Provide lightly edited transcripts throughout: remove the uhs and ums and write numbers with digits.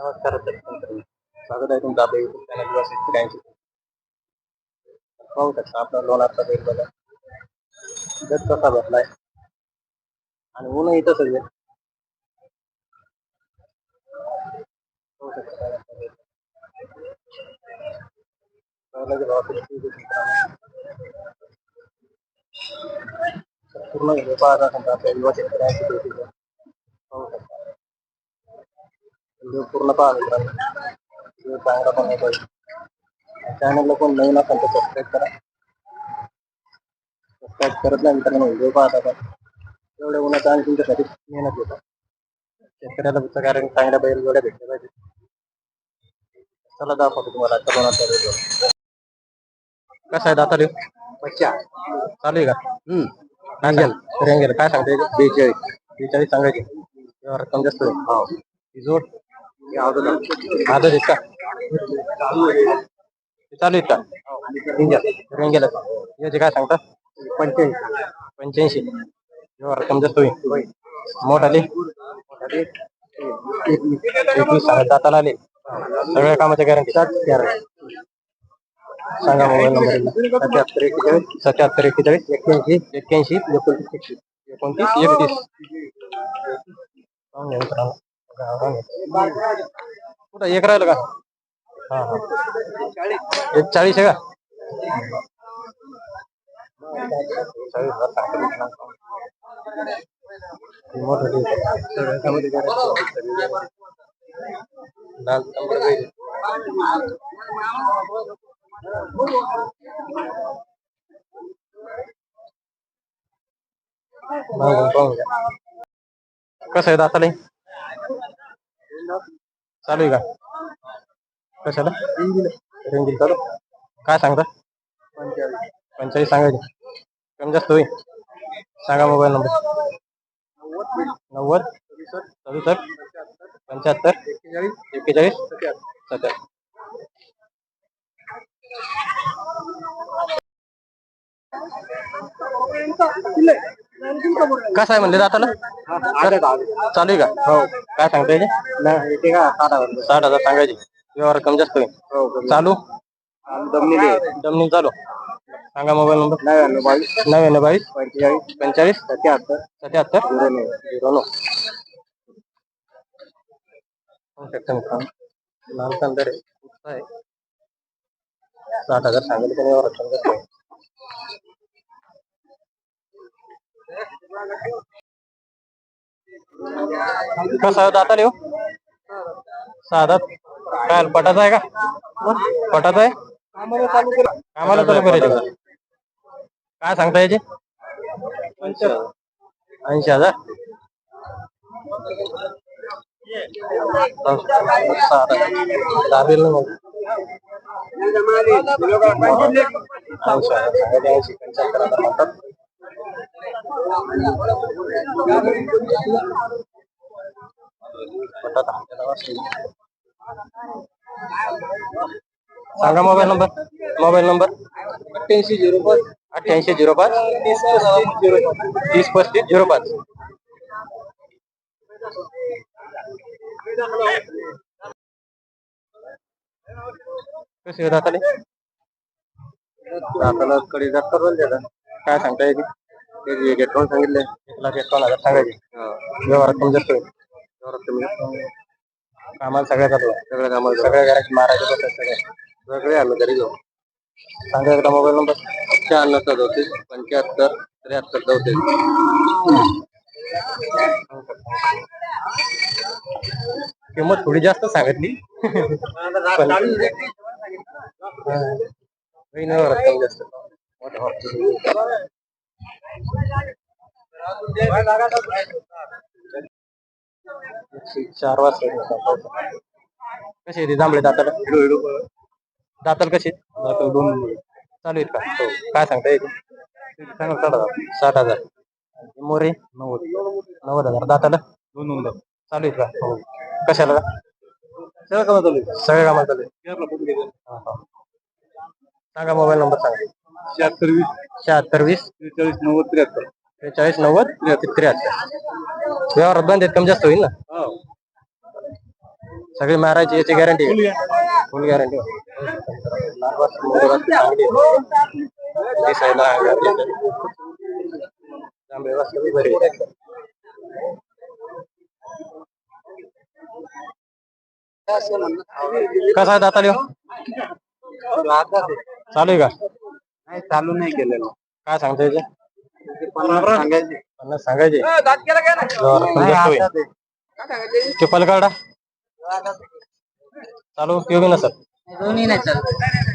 नमस्कार मित्रांनो. स्वागत आहे तुमचं आपल्या युट्यूब चॅनल वर शेतकऱ्यांची. पाहू शकता आपला लोणारचा बैल बघा गट कसा बसलाय आणि ऊन इथं सगळे पाहू शकता बैलाचे भाव किती दिसत मित्रांनो. पूर्ण व्हिडिओ पाहत असाल तर आपल्या युवा शेतकऱ्यांची भेटी घ्या. पाहू शकता व्हिडिओ पूर्ण पहा मित्रांनो. व्हिडिओ चांगला पण आहे. चॅनलला कोण नवीन असेल तर सबस्क्राईब करा. सबस्क्राईब करत नाही मित्रांनो व्हिडिओ पाहत आपण एवढ्या उन्हाचा आणि तुमच्यासाठी मेहनत घेतात. शेतकऱ्याला कारण चांगल्या बैल जोड्या भेटल्या पाहिजे. चला दाखवतो तुम्हाला आजचा बैल कसा आहे दाताले बच्चा चालू आहे का? रेंगेल रेंगेल काय सांगते 42 सांगायचे व्यवहार कमी जास्त होईल. जोड आदत आहेत का चालू आहेत का? रेंगेल याचे काय सांगता 85 व्यवहार कमी जास्त होईल. मोठाले 21 सांगत दाताला आले सगळ्या कामाच्या गॅरंटी सांगा मोबाईल नंबर 77 41 81 कुठं एक राहिलं का? हा हा 40 आहे का? 40,000 लाल नंबर कसं आहे दाताला चालू आहे का? कशाला रेंजिल चालू काय सांगता 45 सांगायचे कमी जास्त होईल. सांगा मोबाईल नंबर 90 67 75 41 77. कसं आहे म्हणले दाताला चालू आहे का? हो काय सांगता येते 60,000 सांगायचे व्यवहार कमी जास्त होईल. चालू दमनी चालू सांगा मोबाईल नंबर 99 45 77 09. लाल कांदर आहे 60,000 सांगितले पण व्यवहार कमी जास्त होईल. कसा दाताले हो साधा काय पटाचा आहे का? पटाचा आहे कामाला चालू करायचं काय सांगता याचे 80,000 दाबेल ना सांगा मोबाईल नंबर 8805 30 35 05. कसे दाताले दाताला कडे जास्त काय सांगता येते घेतून सांगितले 1,51,000 सांगायचे व्यवहारात कमी जास्त कामाला सगळ्या कामाला सगळ्या घरात मारायचे सगळे सगळे आलं तरी जाऊ सांगा एकदा मोबाईल नंबर 96 37 75 73 34. किंमत थोडी जास्त सांगितली जास्त 4 वाजता कशी येते जांभळे दाताला दाताल कशी दाताल 2 चालू आहेत का? काय सांगता येते सांगा 60,000 मोरे 90,000 दाताला 2 चालू आहेत का? हो कशाला सगळ्या कामात चालू आहे. सांगा मोबाईल नंबर सांगा 76 20 43 90 43 90 73. व्यवहारात बंद आहेत कमी जास्त होईल ना सगळी मारायची याची गॅरंटी फुल गॅरंटी कसा आहे दाता लिओ चालू आहे का नाही चालू नाही केलेलं. काय सांगता याचे 50 सांगायचे ते पलकाडा चालू उपयोगी नसत दोन्ही नाही चालू.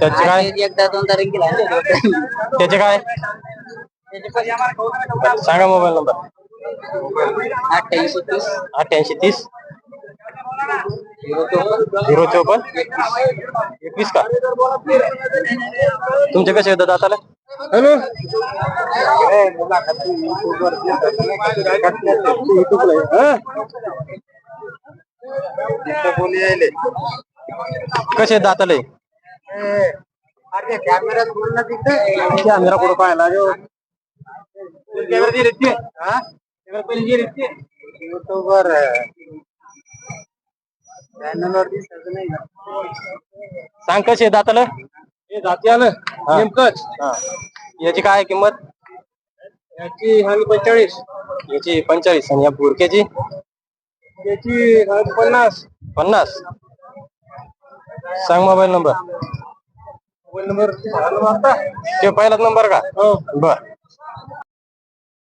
त्याचे काय एकदा 2 तारखेला त्याचे काय सांगा मोबाईल नंबर 88 88 054 21 का तुमचे कसे येतात दाताला हॅलो कसे दाताले कॅमेरा पूर्ण तिथे कॅमेरा पुढे पाहायला युट्यूबवर चॅनलवर दिसत नाही का? सांग कसे दाताला हे दाती आलं नेमकंच याची काय किंमत याची 45 याची 45 आणि या बुरक्याची याची 50 50 सांग मोबाईल नंबर ते पहिलाच नंबर का बर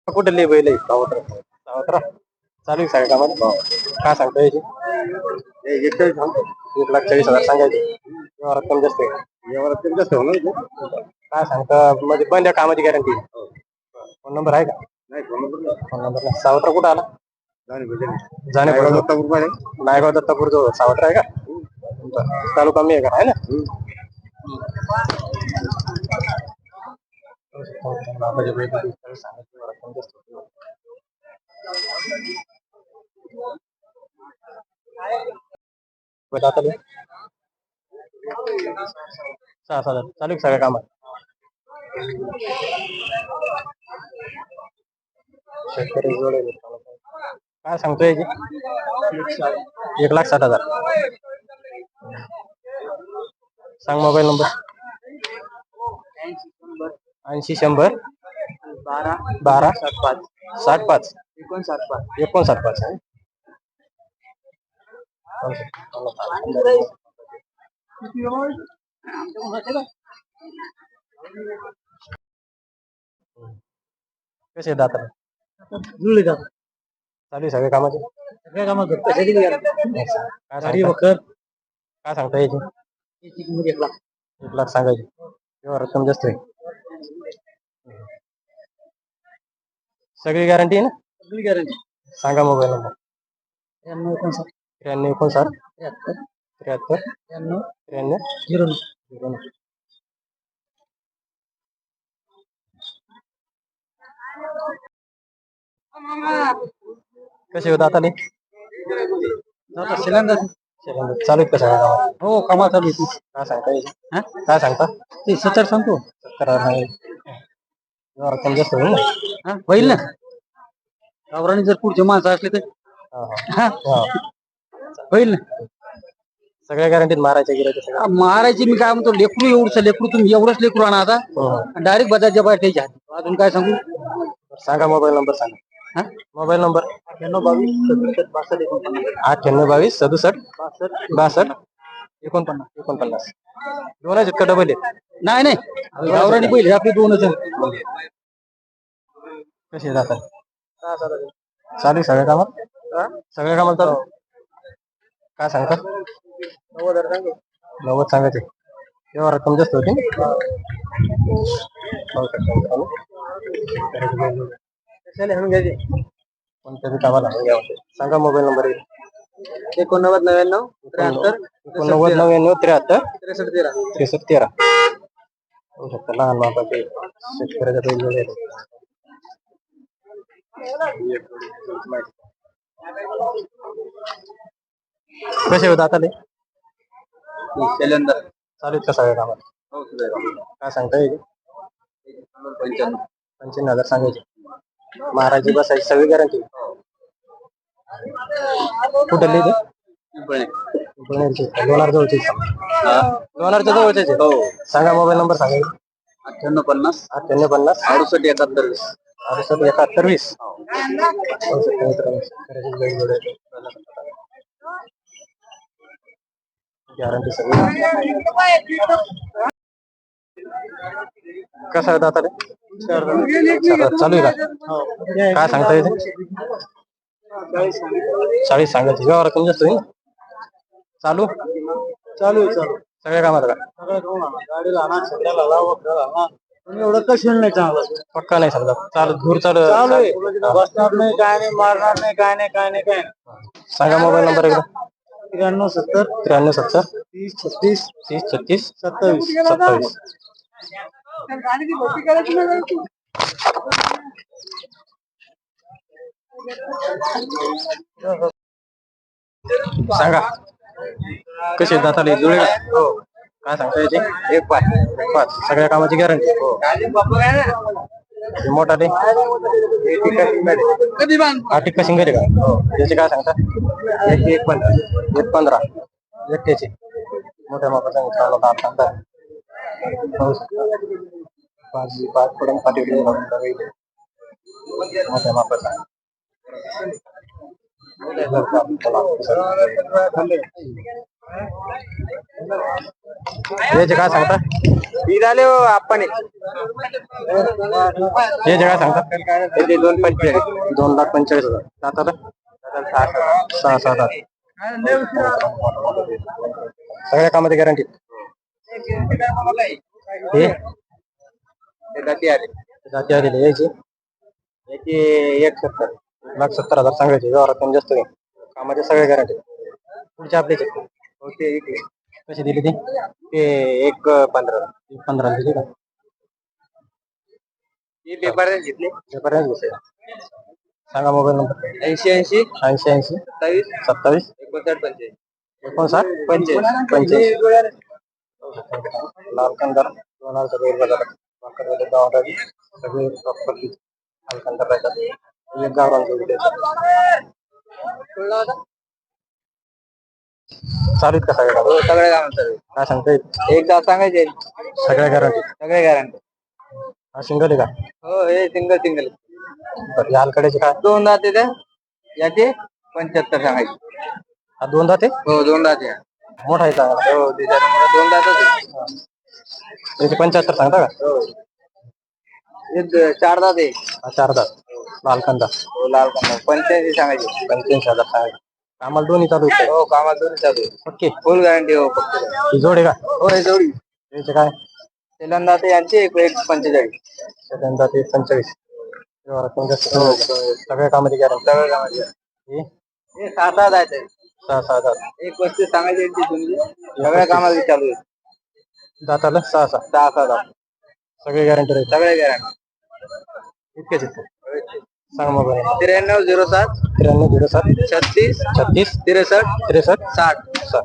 कुठे लिहि बैल सावत्र चालू आहे कामात काय सांगता याची 1,40,000 सांगायचे रक्कम जास्त रक्कम जास्त काय सांगता म्हणजे बंद कामाची गॅरंटी फोन नंबर आहे का नाही फोन नंबर नाही सावत्र कुठं आला जाणे नायगाव दत्तापूर जवळ सावत्र आहे का तालुका मी आहे का आहे ना चालू सगळ्या कामात शेतकरी जोडे काय सांगतोय याची 1,60,000 सांग मोबाईल नंबर 80 100 12 65 59 कसे दाता जुळले जातात चालू सगळ्या कामाचे सगळ्या कामात काय सांगता याची 1,00,000 सांगायची तेव्हा रक्कम जास्त आहे सगळी गॅरंटी आहे ना सगळी गॅरंटी सांगा मोबाईल नंबर 93 73 09 कसे होत आता सिलेंडर चालू का सगळ्या गावात हो कामा चालू काय सांगता काय सांगता ते 70 सांगतो 70 रक्कम जास्त होईल ना होईल ना गावरानी जर पुढचे माणसं असले तर होईल ना सगळ्या गॅरंटीत मारायच्या मारायची मी काय म्हणतो लेकरू एवढं लेकरू तुम्ही एवढंच लेकरू आणा आता डायरेक्ट बजारच्या बाहेर त्याच्या अजून काय सांगू सांगा मोबाईल नंबर सांगा मोबाईल नंबर 9822 67 62 49 दोनच इतकं डबल आहे नाही नाही गावरानी पहिले आपले दोनच कसे जातात चालू सगळ्या कामात चालू काय सांगता 90 सांगायचे तेव्हा रक्कम जास्त होती कोणत्या कामाला सांगा मोबाईल नंबर 89 93 63 13 होऊ शकतं लहान मापाचे शेतकऱ्याच्या कसे होत आता सिलेंडर चालू का सगळ्या कामात काय सांगता येईल 95,000 सांगायचे महाराजी बसायची सगळी गॅरंटी कुठं लिहिते लोणार जवळचे लोणारच्या जवळचे हो. सांगा मोबाईल नंबर सांगा. 9850 9850 68 71 68 71 20. गॅरंटी सगळी. कसं आहे दाता रे? चालू आहे का? काय सांगता येते? 40 सांगायची व्यवहार कमी जास्त होईल. चालू चालू चालू सगळ्या कामात का? गाडीला ना सगळ्याला लावा एवढं कशाला नाही चांगलं पक्का नाही समजा चालू दूर चालू चालू आहे बसणार नाही काय नाही मारणार नाही काय नाही काय नाही काय सांगा मोबाईल नंबर एकदा. 93 70 93 70 30 36 30 36 27 27. सांगा कसे दाताले जुळे का? हो. काय सांगता याची? एक पाच सगळ्या कामाची गॅरंटी हो. मोठा ते टिक्का शिंगरे का? हो. याचे काय सांगता? एक 15 एकट्याची मोठ्या मापाचा मित्राला दात सांगतात. पाच पडून पाठी मोठ्या मापाचा याचे काय सांगता? आले हो आपण याचे काय सांगता? 245 2,45,000 दाताला 6-7 सगळ्या कामाची गॅरंटी. जाती आलेली यायची 1,70,000 सांगायचे व्यवहारात कमी जास्त नाही. कामाचे सगळे गॅरंटी. पुढच्या आपल्याचे कशी दिली ती? ते 1,15 दिली का? पेपर घेतले सांगा मोबाईल नंबर. 80 80 27 59 85. लाल कंदार लोणारचा बैल बाजार वाकरवाडी गावासाठी सगळे प्रॉपर्टी लाल कंदार राहतात. एक गावरान जोडी द्यायचं. चालू आहेत का सगळ्या? सगळ्या कामात चालू काय सांगता येईल? एकदा सांगायचे सगळ्या गॅरंटी. सगळे गॅरंटी हा सिंगल आहे का? हो हे सिंगल बरं यालकडेचे काय? 2 दाते द्या याचे 75 सांगायचे. हा 2 दाते हो 2 दाते मोठा आहे चांगला. हो त्याच्यामुळे 2 दातच त्याचे 75 सांगता का? हो 4 दाते हा 4 दात लाल कंदार. हो लाल कलर 85 सांगायचे. 85,000 सांगायचे. आम्हाला दोन्ही चालू आहे. हो कामात दोन्ही चालू आहे. ओके फुल गॅरंटी हो फक्त ही जोड आहे का? हो हे जोडी त्याचे काय? तेलंदा ते यांचे 1,45 त्याच्यानंतर ते 45 सगळ्या कामाची गॅरंटी. सगळ्या कामाचे हे 7 दात आहे 6-6 एक वस्तू सांगायची सगळ्या कामाला चालू आहे. दाताला 6-6 6 दात सगळे गॅरंटी राहील. सगळे गॅरंटी इतकेच इतके सांगा मोबाईल. 9307 9307 36 36 63 63 60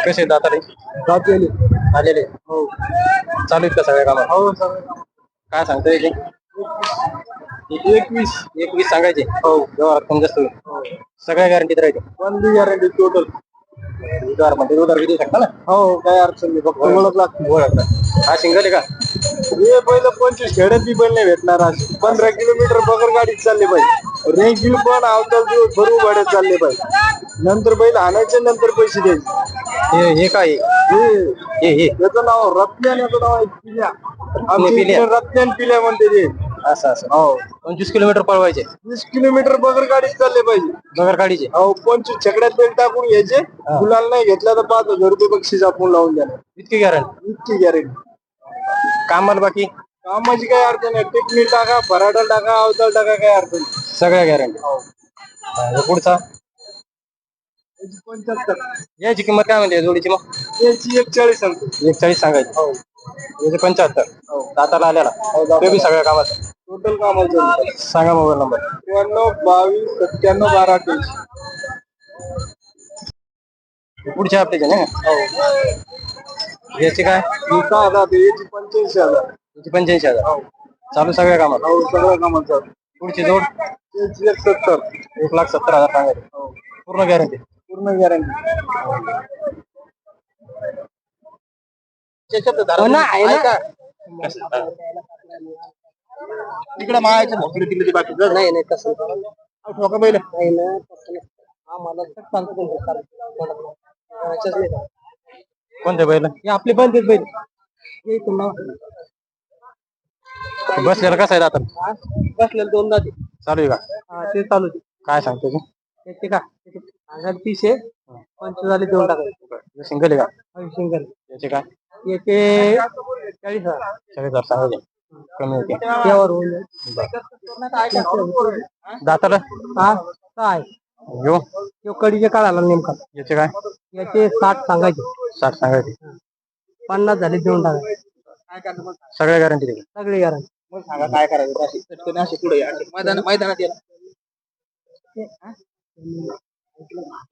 कसे दाताले? आलेले हो. चालू आहेत का सगळ्या कामात? हो काय सांगता येईल? 21 सांगायचे हो. व्यवहारात कमी जास्त होईल. सगळ्या गॅरंटीत राहते. पण गॅरंटी टोटल उधार मध्ये उधार किती शकता ना? हो काय अडचण नाही फक्त ओळख लागते. हा सिंगल आहे का? हे पहिलं 25 खेड्यात बी बैल नाही भेटणार. 15 किलोमीटर बगर गाडीत चालले पाहिजे. रेंगिल पण अवताल दिवस भरू गाड्यात चालले पाहिजे. नंतर बैल आणायचे नंतर पैसे द्यायचे. हे काय? याचं नाव रत्न्यान याचं नाव आहे पिल्या. आमच्या रत्न्यान पिल्या म्हणते ते. असं हो 25 किलोमीटर पळवायचे. 20 किलोमीटर बगर गाडीत चालले पाहिजे. बगर गाडीचे हो 25 छकड्यात बेल टाकून घ्यायचे. गुलाल नाही घेतला तर 5,000 रुपये बक्षीस आपण लावून द्या. इतकी गॅरंटी. इतकी गॅरंटी. कामाला बाकी कामाची काय अडचण नाही. टिकणी टाका पराठा टाका अवताल टाका काय अडचण नाही. सगळ्या गॅरंटी. पुढचा 75 याची किंमत काय म्हणते जोडीची? मग याची 41 सांगतो. 41 सांगायची हो. याचे 75 दाताला आलेला ते बी सगळ्या कामात टोटल कामाचं. सांगा मोबाईल नंबर. 92 22 97 12 23. पुढच्या हप्त्याचे ना याचे काय? 6 दात याची 85,000. याची 85,000 चालू सगळ्या कामात. हो सगळ्या कामाचं. पुढची जोड त्यांची 170. 1,70,000 सांगायचे पूर्ण गॅरंटी. पूर्ण गॅरंटी. तिकडे मायाच्या भोकरी तिकडे बाकी नाही नाही तसं ठोका बैल नाही ना तसं आम्हाला सांगतो कोणते बैल आपले पण तेच बैल बसलेला कसा आहे आता बसलेलं 2 दाते चालू आहे का ते चालू आहे. काय सांगतो ते त्याचे का 30 आहे 25 झाले 2 टाकायचे सिंगल आहे का सिंगल त्याचे काय याचे 40,000 40,000 सांगायचे कमी होते त्यावर होऊन जाईल. दाताला हा काय घेऊ तो कडीचे काढायला नेमका याचे काय याचे 60 सांगायचे 60 सांगायचे 50 झाले देऊन टाकायचे सगळ्या गॅरंटी दिली सगळी गॅरंटी. मग सांगा काय करायचं अशी पुढे मैदानात यायला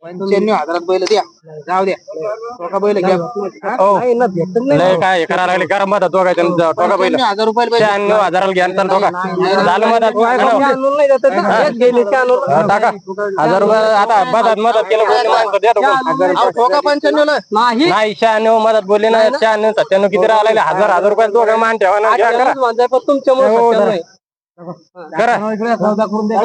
95,000 बैल द्या जाऊ द्या टोका बैल घ्या नाही ना भेटत नाही लय काय करायला लागले गरम मधात दोघायचं टोका बैल 96,000 घ्या तर टोका झालं मधात नाही देतात ना. हेच गेले ते आणून. टाका 1,000 रुपये आता मधात केलं बोलले माणसं देतो ठोका 95 ला. नाही नाही 96 मधात बोलले ना 96 97 किती राहिला 1,000 रुपये दोघं मान ठेवा ना घ्या करा पण तुमच्यामुळे सत्यावर नाही. करा सौदा करून द्या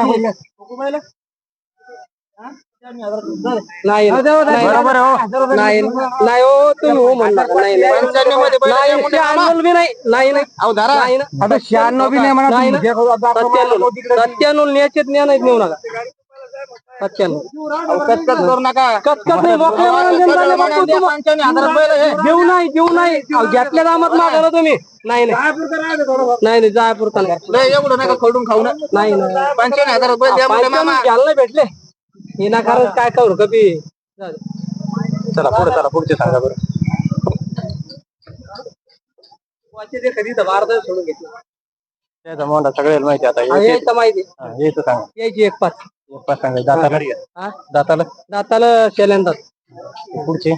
नाही बरोबर आहे हो. नाही नाही हो तुम्ही हो म्हणणार नाही नाही 95 मध्ये नाही 96 बी नाही नाही नाही नाही ना आता 96 बी नाही म्हणा नाही ना 97 न्यायचेच न्या नाहीत नेऊ नका 97 कटकट करू नका कटकट नाही मोकळे देऊ नाही अहो, घेतल्या दामात मागा तुम्ही नाही नाही जायपुरता नाही एवढं नका खडून खाऊ ना नाही 95,000 रुपये द्या म्हणले मामा घ्यायला नाही भेटले हे ना कारण काय करू कधी चला पुढचे सांगा बरं कधी बारा सोडून घेतलं त्याचा मोंडा सगळ्याला माहिती आता यायचं माहिती यायचं सांगा यायची 1-5 पाच सांगायचं दाताला दाताला शेल्यांदात पुढचे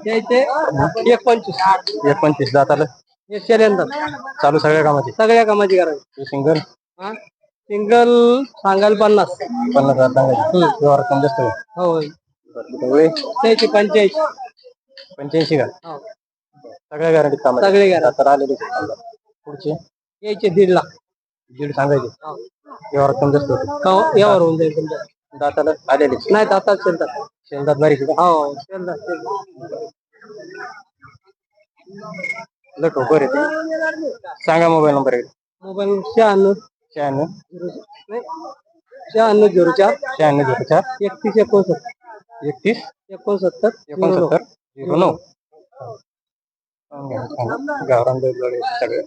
यायचे 1-25 1,25 दाताला हे शेल्यांदात चालू सगळ्या कामाची करायची सिंगल सिंगल सांगाल 50 50,000 सांगायचे व्यवहार कमी जास्त होईल. हो त्याची 85 का सगळ्या गॅरंटी कामाची सगळे guarantee. दाताला आलेली पुढचे यायचे 1.5 लाख दीड सांगायचे व्यवहार कमी जास्त होईल. यावर होऊन जाईल तुमच्या दाताला आलेली नाही दातात शेलतात शेंदात बारीक आहे का? हो शेलतात लटो बरे ते सांगा मोबाईल नंबर मोबाईल 96 96 9604 9604 31 69 31 69 69 09 गावरान बैलगाडी सगळे